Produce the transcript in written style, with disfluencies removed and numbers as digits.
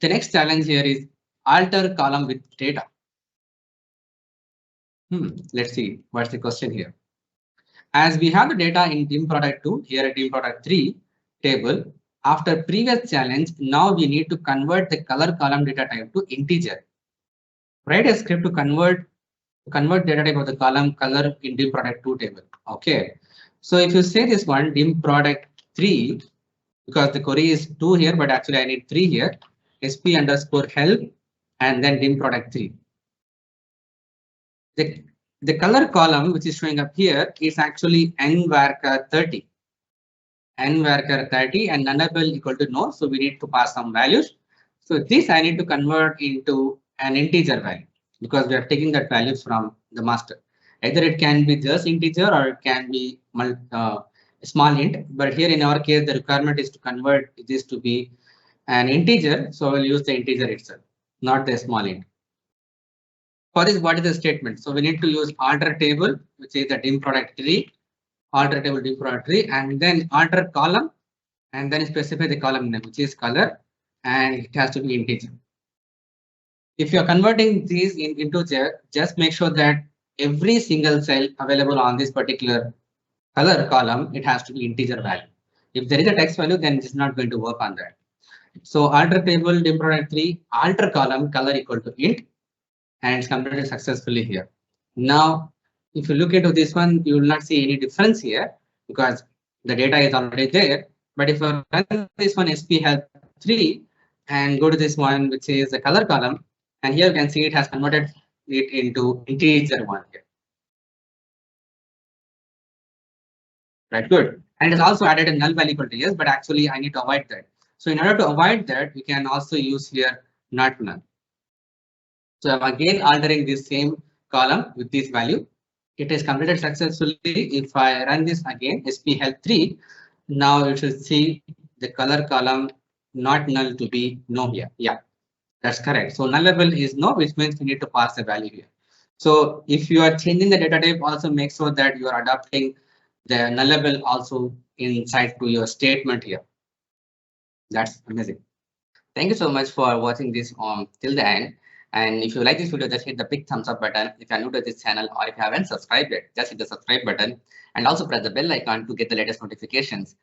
The next challenge here is alter column with data. Let's see what's the question here. As we have the data in dim product 2, here at dim product 3 table, after previous challenge, now we need to convert the color column data type to integer. Write a script to convert data type of the column color in dim product 2 table. Okay. So if you say this one dim product 3, because the query is 2 here, but actually I need 3 here, sp underscore help and then dim product 3. The color column which is showing up here is actually n varchar 30. N varchar 30 and nullable equal to no. So we need to pass some values. So this I need to convert into an integer value because we are taking that values from the master. Either it can be just integer or it can be small int. But here in our case, the requirement is to convert this to be an integer. So we'll use the integer itself, not the small int. For this, what is the statement? So we need to use alter table, which is the dim product 3, alter table dim product 3, and then alter column, and then specify the column name, which is color, and it has to be integer. If you are converting these in integer, just make sure that every single cell available on this particular color column, it has to be integer value. If there is a text value, then it's not going to work on that. So alter table dim product 3, alter column color equal to int, and it's completed successfully here. Now, if you look into this one, you will not see any difference here because the data is already there. But if you run this one sp help 3 and go to this one, which is the color column, and here you can see it has converted it into integer one here. Right, good. And it's also added a null value equal to yes, but actually I need to avoid that. So in order to avoid that, we can also use here not null. So I'm again altering this same column with this value. It is completed successfully. If I run this again, sp help 3, now you should see the color column not null to be no here. Yeah, that's correct. So nullable is no, which means we need to pass the value here. So if you are changing the data type, also make sure that you are adopting the nullable also inside to your statement here. That's amazing. Thank you so much for watching this till the end. And if you like this video, just hit the big thumbs up button. If you are new to this channel or if you haven't subscribed yet, just hit the subscribe button and also press the bell icon to get the latest notifications.